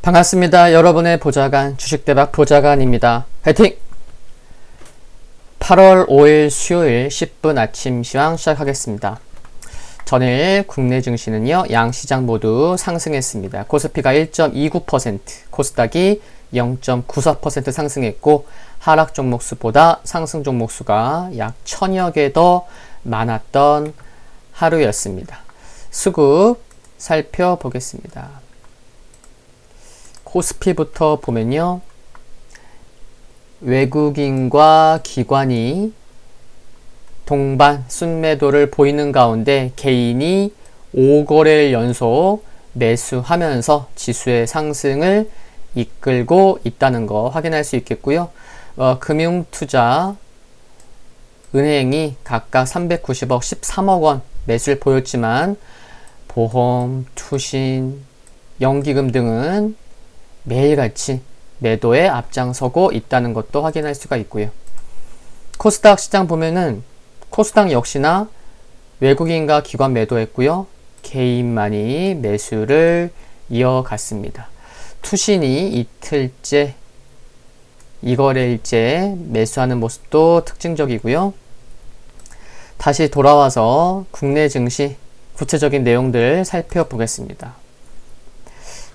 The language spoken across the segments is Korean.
반갑습니다. 여러분의 보좌관 주식대박 보좌관입니다. 화이팅! 8월 5일 수요일 10분 아침 시황 시작하겠습니다. 전일 국내 증시는요, 양시장 모두 상승했습니다. 코스피가 1.29%, 코스닥이 0.94% 상승했고, 하락 종목수보다 상승 종목수가 약 1000여 개 더 많았던 하루였습니다. 수급 살펴보겠습니다. 코스피부터 보면요, 외국인과 기관이 동반 순매도를 보이는 가운데 개인이 5거래일 연속 매수하면서 지수의 상승을 이끌고 있다는 거 확인할 수 있겠고요. 금융투자, 은행이 각각 390억, 13억 원 매수를 보였지만 보험, 투신, 연기금 등은 매일같이 매도에 앞장서고 있다는 것도 확인할 수가 있고요. 코스닥 시장 보면은 코스닥 역시나 외국인과 기관 매도했고요. 개인만이 매수를 이어갔습니다. 투신이 이틀째, 2거래일째 매수하는 모습도 특징적이고요. 다시 돌아와서 국내 증시 구체적인 내용들 살펴보겠습니다.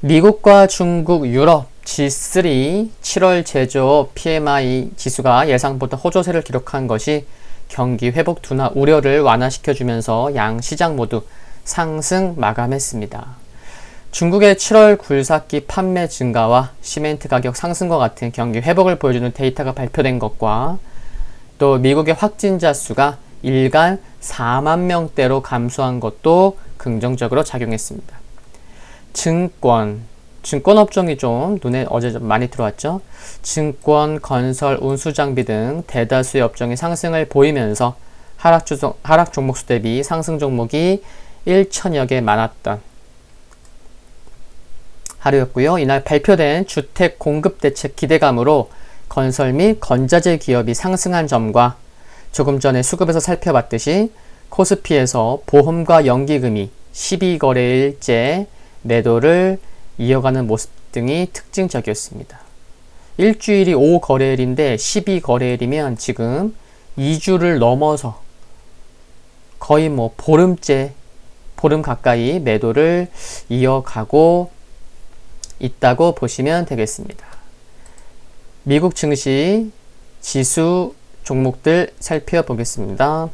미국과 중국, 유럽, G3 7월 제조업 PMI 지수가 예상보다 호조세를 기록한 것이 경기 회복 둔화 우려를 완화시켜주면서 양 시장 모두 상승 마감했습니다. 중국의 7월 굴삭기 판매 증가와 시멘트 가격 상승과 같은 경기 회복을 보여주는 데이터가 발표된 것과 또 미국의 확진자 수가 일간 4만 명대로 감소한 것도 긍정적으로 작용했습니다. 증권 업종이 좀 눈에 어제 좀 많이 들어왔죠. 증권, 건설, 운수장비 등 대다수의 업종이 상승을 보이면서 하락 종목수 대비 상승 종목이 1천여 개 많았던 하루였고요. 이날 발표된 주택 공급 대책 기대감으로 건설 및 건자재 기업이 상승한 점과 조금 전에 수급에서 살펴봤듯이 코스피에서 보험과 연기금이 12거래일째 매도를 이어가는 모습 등이 특징적이었습니다. 일주일이 5거래일인데 12거래일이면 지금 2주를 넘어서 거의 보름 가까이 매도를 이어가고 있다고 보시면 되겠습니다. 미국 증시 지수 종목들 살펴보겠습니다.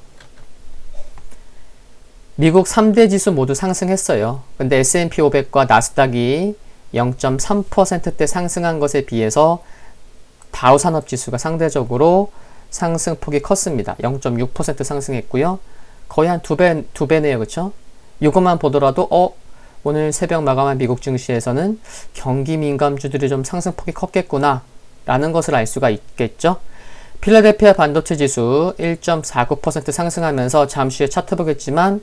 미국 3대 지수 모두 상승했어요. 근데 S&P 500과 나스닥이 0.3%대 상승한 것에 비해서 다우산업지수가 상대적으로 상승폭이 컸습니다. 0.6% 상승했고요. 거의 한 두 배네요. 그쵸? 이것만 보더라도 오늘 새벽 마감한 미국 증시에서는 경기 민감주들이 좀 상승폭이 컸겠구나 라는 것을 알 수가 있겠죠. 필라델피아 반도체 지수 1.49% 상승하면서 잠시 후에 차트 보겠지만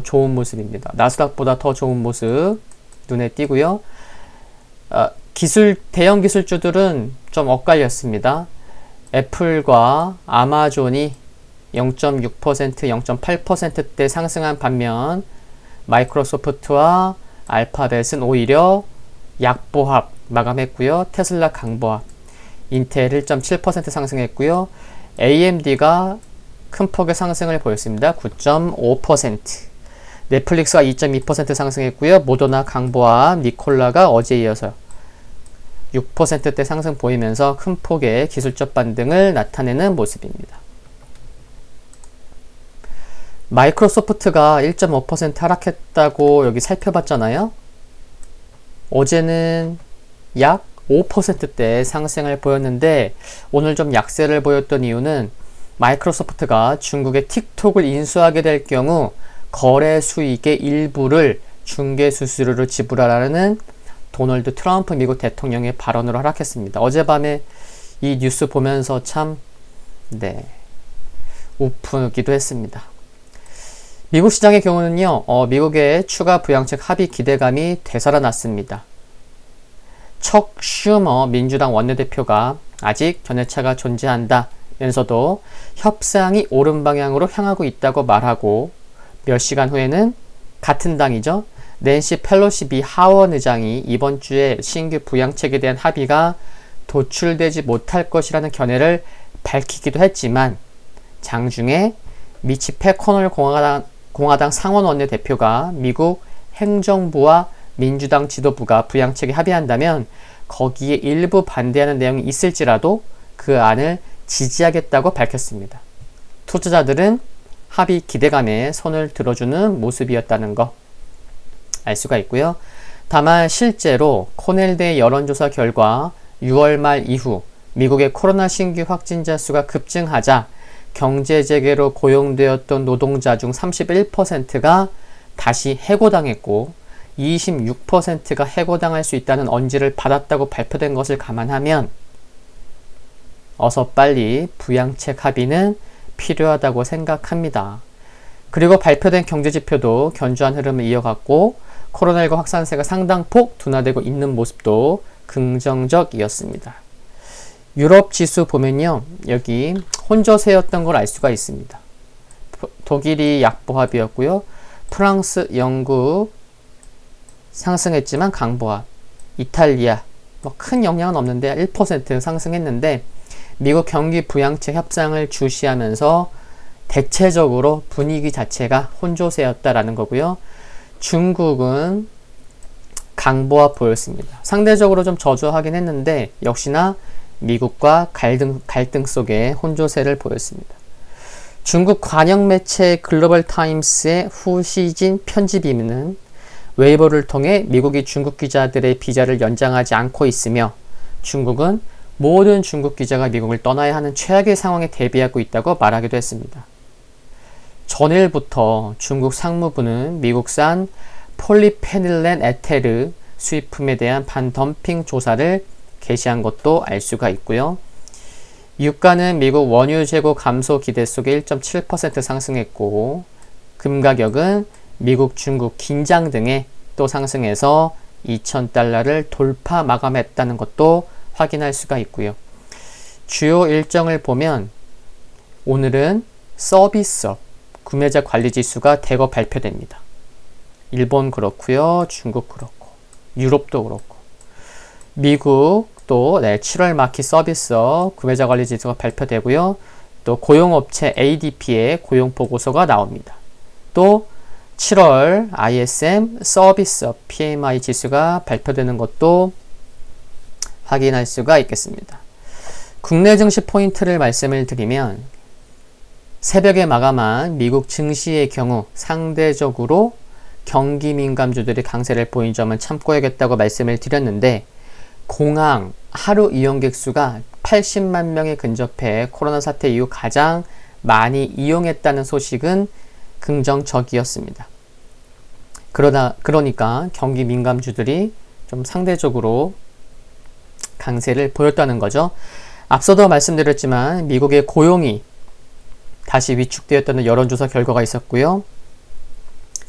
좋은 모습입니다. 나스닥보다 더 좋은 모습 눈에 띄고요. 대형 기술주들은 좀 엇갈렸습니다. 애플과 아마존이 0.6%, 0.8%대 상승한 반면 마이크로소프트와 알파벳은 오히려 약보합 마감했고요. 테슬라 강보합, 인텔 1.7% 상승했고요. AMD가 큰 폭의 상승을 보였습니다. 9.5%. 넷플릭스가 2.2% 상승했고요. 모더나 강보합, 니콜라가 어제에 이어서 6%대 상승 보이면서 큰 폭의 기술적 반등을 나타내는 모습입니다. 마이크로소프트가 1.5% 하락했다고 여기 살펴봤잖아요. 어제는 약 5%대 상승을 보였는데 오늘 좀 약세를 보였던 이유는 마이크로소프트가 중국의 틱톡을 인수하게 될 경우 거래 수익의 일부를 중개 수수료로 지불하라는 도널드 트럼프 미국 대통령의 발언으로 하락했습니다. 어젯밤에 이 뉴스 보면서 참 우프기도 했습니다. 미국 시장의 경우는요, 미국의 추가 부양책 합의 기대감이 되살아났습니다. 척 슈머 민주당 원내대표가 아직 견해차가 존재한다면서도 협상이 옳은 방향으로 향하고 있다고 말하고 몇 시간 후에는 같은 당이죠. 낸시 펠로시 미 하원 의장이 이번 주에 신규 부양책에 대한 합의가 도출되지 못할 것이라는 견해를 밝히기도 했지만 장중에 미치 패커널 공화당 상원 원내대표가 미국 행정부와 민주당 지도부가 부양책에 합의한다면 거기에 일부 반대하는 내용이 있을지라도 그 안을 지지하겠다고 밝혔습니다. 투자자들은 합의 기대감에 손을 들어주는 모습이었다는 거 알 수가 있고요. 다만 실제로 코넬대 여론조사 결과 6월 말 이후 미국의 코로나 신규 확진자 수가 급증하자 경제 재개로 고용되었던 노동자 중 31%가 다시 해고당했고 26%가 해고당할 수 있다는 언지를 받았다고 발표된 것을 감안하면 어서 빨리 부양책 합의는 필요하다고 생각합니다. 그리고 발표된 경제지표도 견조한 흐름을 이어갔고 코로나19 확산세가 상당폭 둔화되고 있는 모습도 긍정적이었습니다. 유럽 지수 보면요. 여기 혼조세였던 걸 알 수가 있습니다. 독일이 약보합이었고요. 프랑스, 영국 상승했지만 강보합, 이탈리아 큰 영향은 없는데 1% 상승했는데 미국 경기 부양책 협상을 주시하면서 대체적으로 분위기 자체가 혼조세였다라는 거고요. 중국은 강보합 보였습니다. 상대적으로 좀 저조하긴 했는데 역시나 미국과 갈등 속에 혼조세를 보였습니다. 중국 관영 매체 글로벌 타임스의 후시진 편집인은 웨이보를 통해 미국이 중국 기자들의 비자를 연장하지 않고 있으며 중국은 모든 중국 기자가 미국을 떠나야 하는 최악의 상황에 대비하고 있다고 말하기도 했습니다. 전일부터 중국 상무부는 미국산 폴리페닐렌 에테르 수입품에 대한 반덤핑 조사를 개시한 것도 알 수가 있고요. 유가는 미국 원유 재고 감소 기대 속에 1.7% 상승했고 금 가격은 미국, 중국 긴장 등에 또 상승해서 2,000달러를 돌파 마감했다는 것도 확인할 수가 있고요. 주요 일정을 보면 오늘은 서비스업 구매자 관리 지수가 대거 발표됩니다. 일본 그렇고요. 중국 그렇고 유럽도 그렇고 미국도 7월 마켓 서비스업 구매자 관리 지수가 발표되고요. 또 고용업체 ADP의 고용 보고서가 나옵니다. 또 7월 ISM 서비스업 PMI 지수가 발표되는 것도 확인할 수가 있겠습니다. 국내 증시 포인트를 말씀을 드리면 새벽에 마감한 미국 증시의 경우 상대적으로 경기 민감주들이 강세를 보인 점은 참고해야겠다고 말씀을 드렸는데 공항 하루 이용객 수가 80만 명에 근접해 코로나 사태 이후 가장 많이 이용했다는 소식은 긍정적이었습니다. 그러니까 경기 민감주들이 좀 상대적으로 강세를 보였다는 거죠. 앞서도 말씀드렸지만 미국의 고용이 다시 위축되었다는 여론조사 결과가 있었고요.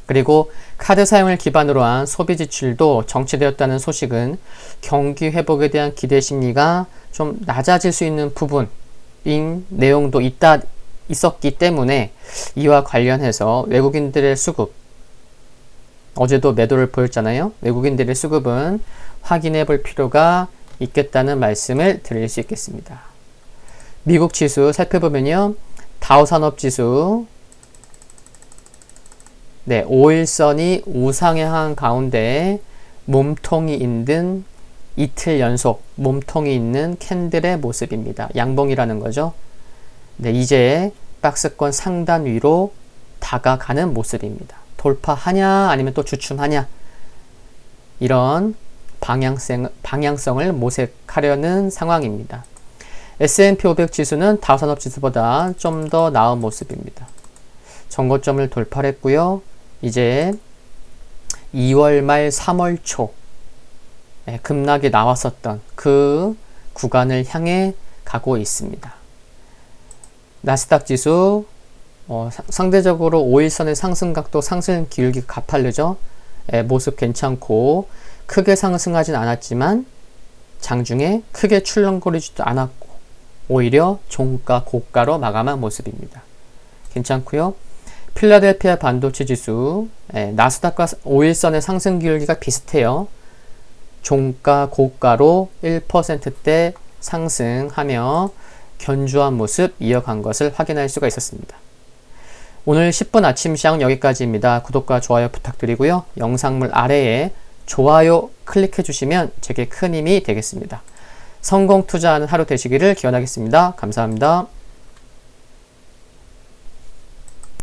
그리고 카드 사용을 기반으로 한 소비 지출도 정체되었다는 소식은 경기 회복에 대한 기대 심리가 좀 낮아질 수 있는 부분인 내용도 있었기 때문에 이와 관련해서 외국인들의 수급, 어제도 매도를 보였잖아요. 외국인들의 수급은 확인해 볼 필요가 있겠다는 말씀을 드릴 수 있겠습니다. 미국 지수 살펴보면요. 다우산업지수 5일선이 우상에 향한 가운데 몸통이 있는 이틀 연속 몸통이 있는 캔들의 모습입니다. 양봉이라는 거죠. 이제 박스권 상단 위로 다가가는 모습입니다. 돌파하냐 아니면 또 주춤하냐 이런 방향성을 모색하려는 상황입니다. S&P 500 지수는 다우산업 지수보다 좀 더 나은 모습입니다. 전고점을 돌파했고요. 이제 2월 말 3월 초 급락이 나왔었던 그 구간을 향해 가고 있습니다. 나스닥 지수 상대적으로 5일선의 상승각도 상승 기울기가 가파르죠. 모습 괜찮고 크게 상승하진 않았지만 장중에 크게 출렁거리지도 않았고 오히려 종가 고가로 마감한 모습입니다. 괜찮고요. 필라델피아 반도체 지수, 나스닥과 5일선의 상승 기울기가 비슷해요. 종가 고가로 1%대 상승하며 견조한 모습 이어간 것을 확인할 수가 있었습니다. 오늘 10분 아침 시황 여기까지입니다. 구독과 좋아요 부탁드리고요. 영상물 아래에 좋아요 클릭해 주시면 제게 큰 힘이 되겠습니다. 성공 투자하는 하루 되시기를 기원하겠습니다. 감사합니다.